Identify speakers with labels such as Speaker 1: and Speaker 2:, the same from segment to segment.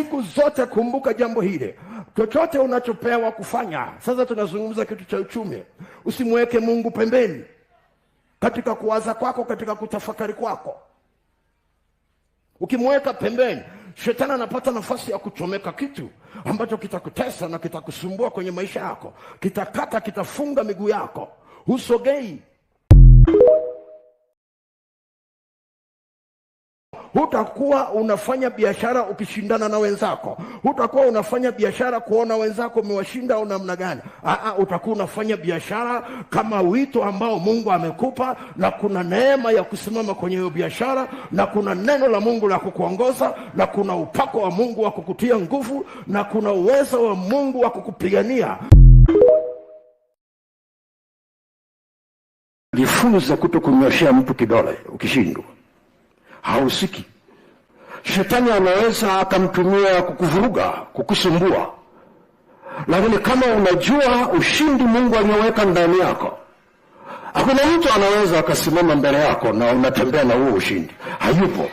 Speaker 1: Siku zote kumbuka jambo hili. Chochote unachopewa kufanya. Sasa tunazungumza kitu cha uchumi. Usimweke Mungu pembeni katika kuwaza kwako, katika kutafakari kwako. Ukimweka pembeni, shetani anapata nafasi ya kuchomeka kitu ambacho kitakutesa na kitakusumbua kwenye maisha yako. Kitakata, kitafunga miguu yako. Husogei. Hutakuwa unafanya biashara ukishindana na wenzako. Hutakuwa unafanya biashara kuona wenzako umewashinda au namna gani. Utakuwa unafanya biashara kama wito ambao Mungu amekupa, na kuna neema ya kusimama kwenye hiyo biashara, na kuna neno la Mungu la kukuongoza, na kuna upako wa Mungu wa kukutia nguvu, na kuna uwezo wa Mungu wa kukupigania. Jifunze kutokunyoshea mtu kidole ukishindwa. Hausiki. Shetani anaweza akamtumia kukuvuruga, kukusumbua. Lakini kama unajua ushindi Mungu aliyoweka ndani yako, hakuna mtu anaweza akasimama mbele yako na unatembea na huo ushindi. Hayupo.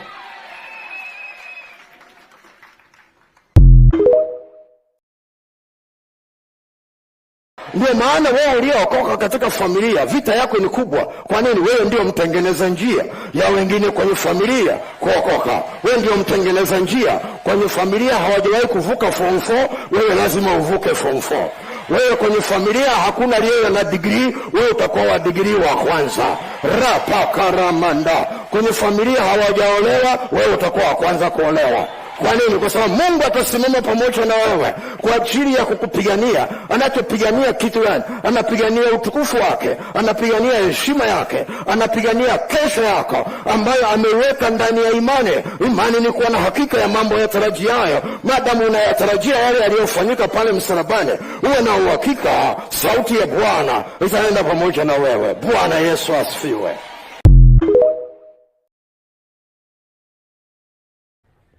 Speaker 1: Ndio maana wewe uliokoka katika familia, vita yako ni kubwa. Kwa nini? Wewe ndio mtengeneza njia ya wengine kwenye familia kuokoka. Wewe ndio mtengeneza njia kwenye familia. Hawajawahi kuvuka form 4, wewe lazima uvuke form 4. Wewe kwenye familia hakuna aliye na degree, wewe utakuwa wa degree wa kwanza. Rapakaramanda. Kwenye familia hawajaolewa, wewe utakuwa wa kwanza kuolewa. Kwa nini? Kwa sababu Mungu atasimama pamoja na wewe kwa ajili ya kukupigania. Anachopigania kitu gani? Anapigania utukufu wake, anapigania heshima yake, anapigania kesho yako ambayo ameweka ndani ya imani. Imani ni kuwa na hakika ya mambo yatarajiayo. Maadamu unayatarajia yale yaliyofanyika pale msalabani, uwe na uhakika sauti ya Bwana itaenda pamoja na wewe. Bwana Yesu asifiwe.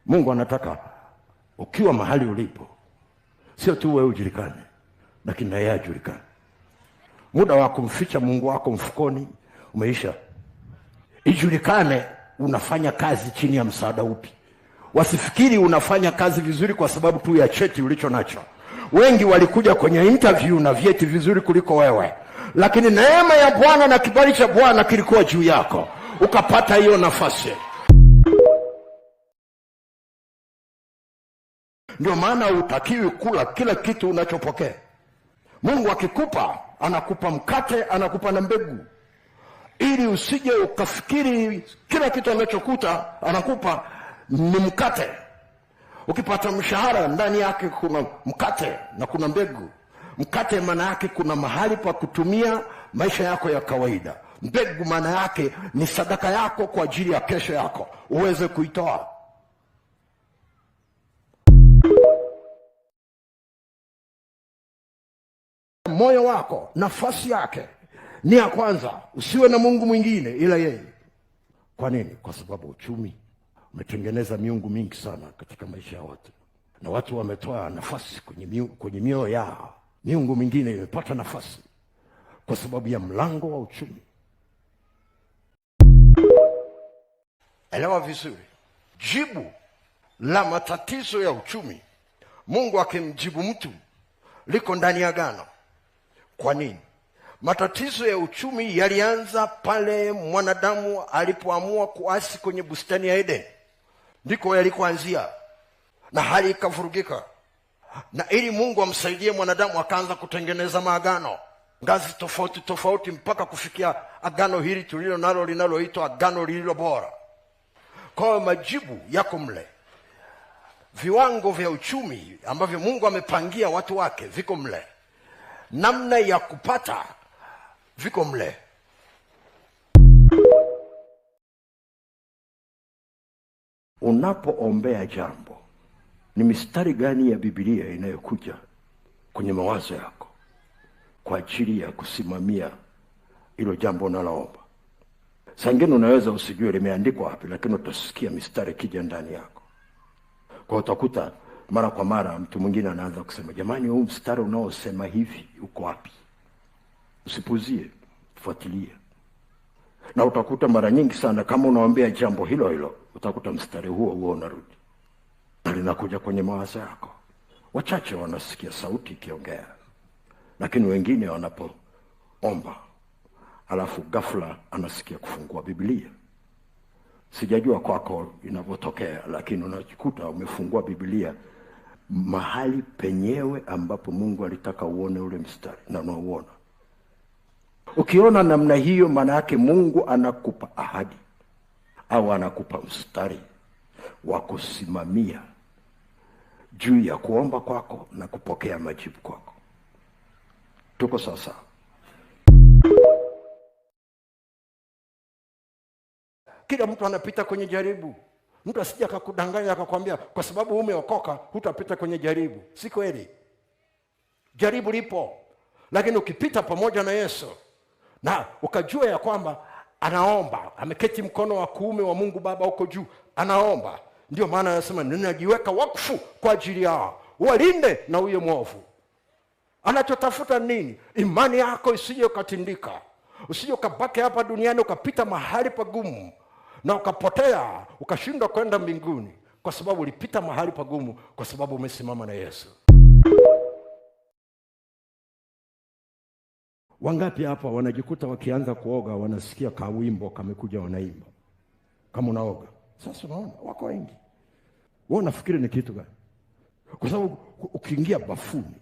Speaker 1: Mungu anataka ukiwa mahali ulipo, sio tu wewe ujulikane, lakini na yeye ajulikane. Muda wa kumficha Mungu wako mfukoni umeisha. Ijulikane unafanya kazi chini ya msaada upi. Wasifikiri unafanya kazi vizuri kwa sababu tu ya cheti ulicho nacho. Wengi walikuja kwenye interview na vyeti vizuri kuliko wewe, lakini neema ya Bwana na kibali cha Bwana kilikuwa juu yako, ukapata hiyo nafasi. Ndio maana hutakiwi kula kila kitu unachopokea. Mungu akikupa, anakupa mkate, anakupa na mbegu, ili usije ukafikiri kila kitu anachokuta anakupa ni mkate. Ukipata mshahara, ndani yake kuna mkate na kuna mbegu. Mkate maana yake kuna mahali pa kutumia maisha yako ya kawaida. Mbegu maana yake ni sadaka yako kwa ajili ya kesho yako, uweze kuitoa. Moyo wako, nafasi yake ni ya kwanza. Usiwe na Mungu mwingine ila yeye. Kwa nini? Kwa sababu uchumi umetengeneza miungu mingi sana katika maisha ya watu, na watu wametoa nafasi kwenye mioyo yao. Miungu mingine imepata nafasi kwa sababu ya mlango wa uchumi. Elewa vizuri, jibu la matatizo ya uchumi, Mungu akimjibu mtu, liko ndani ya agano. Kwa nini? Matatizo ya uchumi yalianza pale mwanadamu alipoamua kuasi kwenye bustani ya Eden. Ndiko yalikoanzia, na hali ikavurugika. Na ili Mungu amsaidie mwanadamu, akaanza kutengeneza maagano, ngazi tofauti tofauti, mpaka kufikia agano hili tulilo nalo linaloitwa agano lililo bora. Kwa hiyo majibu yako mle. Viwango vya uchumi ambavyo Mungu amepangia watu wake viko mle. Namna ya kupata viko mle. Unapoombea jambo, ni mistari gani ya Biblia inayokuja kwenye mawazo yako kwa ajili ya kusimamia hilo jambo unaloomba? Sangine unaweza usijue limeandikwa wapi, lakini utasikia mistari kija ndani yako. Kwa utakuta mara kwa mara mtu mwingine anaanza kusema, jamani, huu mstari unaosema hivi uko wapi? Usipuzie, fuatilia. Na utakuta mara nyingi sana kama unaombea jambo hilo hilo, utakuta mstari huo unarudi. linakuja kwenye mawazo yako. Wachache wanasikia sauti ikiongea, lakini wengine wanapoomba alafu ghafla anasikia kufungua Biblia. Sijajua kwako inavyotokea, lakini unajikuta umefungua Biblia mahali penyewe ambapo Mungu alitaka uone ule mstari na unauona. Ukiona namna hiyo, maana yake Mungu anakupa ahadi au anakupa mstari wa kusimamia juu ya kuomba kwako na kupokea majibu kwako. Tuko sasa. Kila mtu anapita kwenye jaribu. Mtu asije akakudanganya akakwambia kwa sababu umeokoka hutapita kwenye jaribu. Si kweli. Jaribu lipo. Lakini ukipita pamoja na Yesu na ukajua ya kwamba anaomba, ameketi mkono wa kuume wa Mungu Baba huko juu, anaomba. Ndio maana anasema ninajiweka wakfu kwa ajili yao, walinde na huyo mwovu. Anachotafuta nini? Imani yako isije ukatindika. Usije ukabaki hapa duniani ukapita mahali pagumu na ukapotea, ukashindwa kwenda mbinguni kwa sababu ulipita mahali pagumu, kwa sababu umesimama na Yesu. Wangapi hapa wanajikuta wakianza kuoga wanasikia kawimbo kamekuja wanaimba? Kama unaoga sasa, unaona wako wengi. Wewe unafikiri ni kitu gani? Kwa sababu ukiingia bafuni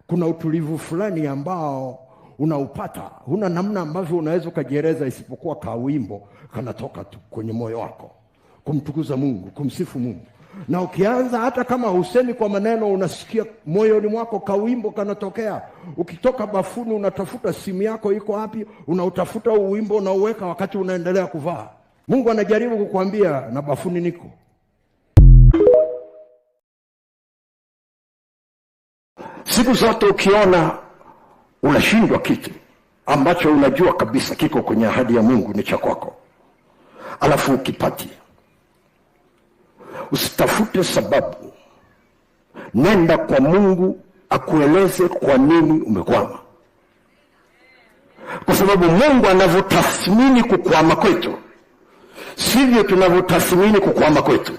Speaker 1: kuna utulivu fulani ambao unaupata, huna namna ambavyo unaweza kujieleza isipokuwa kawimbo kanatoka tu kwenye moyo wako kumtukuza Mungu, kumsifu Mungu. Na ukianza hata kama usemi kwa maneno, unasikia moyoni mwako kawimbo kanatokea. Ukitoka bafuni unatafuta simu yako iko wapi, unautafuta wimbo na uweka wakati unaendelea kuvaa. Mungu anajaribu kukuambia na bafuni niko. Siku zote ukiona unashindwa kitu ambacho unajua kabisa kiko kwenye ahadi ya Mungu ni cha kwako, alafu ukipati, usitafute sababu. Nenda kwa Mungu akueleze kwa nini umekwama. Kwa sababu Mungu anavyotathmini kukwama kwetu sivyo tunavyotathmini kukwama kwetu,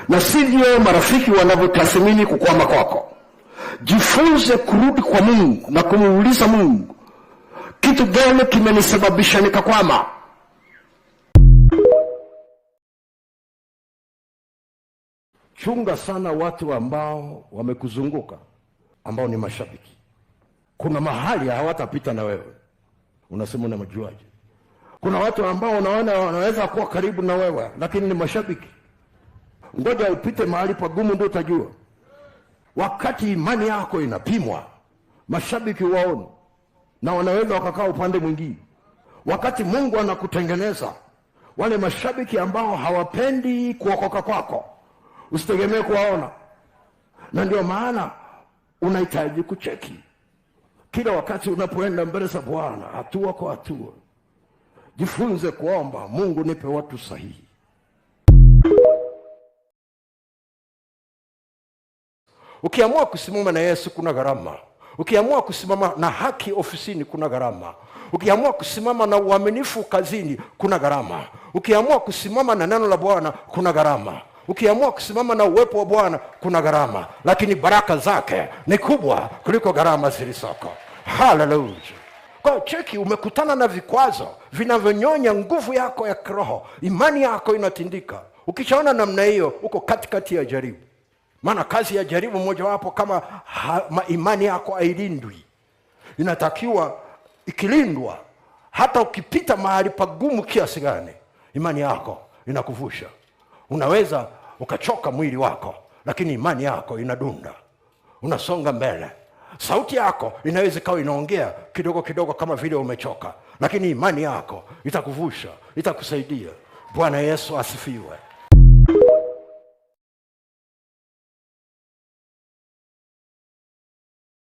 Speaker 1: na sivyo marafiki wanavyotathmini kukwama kwako. Jifunze kurudi kwa Mungu na kumuuliza Mungu, kitu gani kimenisababisha nikakwama? Chunga sana watu ambao wamekuzunguka, ambao ni mashabiki. Kuna mahali hawatapita na wewe, unasema unamjuaje? Kuna watu ambao unaona wanaweza kuwa karibu na wewe lakini ni mashabiki. Ngoja upite mahali pagumu ndio utajua. Wakati imani yako inapimwa, mashabiki waone na wanaweza wakakaa upande mwingine. Wakati Mungu anakutengeneza, wale mashabiki ambao hawapendi kuokoka kwako usitegemee kuwaona. Na ndio maana unahitaji kucheki kila wakati unapoenda mbele za Bwana, hatua kwa hatua. Jifunze kuomba, Mungu nipe watu sahihi. Ukiamua kusimama na Yesu kuna gharama. Ukiamua kusimama na haki ofisini kuna gharama. Ukiamua kusimama na uaminifu kazini kuna gharama. Ukiamua kusimama na neno la Bwana kuna gharama. Ukiamua kusimama na uwepo wa Bwana kuna gharama, lakini baraka zake ni kubwa kuliko gharama zilizoko. Hallelujah. Kwa cheki, umekutana na vikwazo vinavyonyonya nguvu yako ya kiroho, imani yako inatindika. Ukishaona namna hiyo, uko katikati ya jaribu. Maana kazi ya jaribu mojawapo, kama imani yako hailindwi, inatakiwa ikilindwa, hata ukipita mahali pagumu kiasi gani, imani yako inakuvusha. Unaweza ukachoka mwili wako, lakini imani yako inadunda, unasonga mbele. Sauti yako inaweza ikawa inaongea kidogo kidogo kama vile umechoka, lakini imani yako itakuvusha, itakusaidia. Bwana Yesu asifiwe.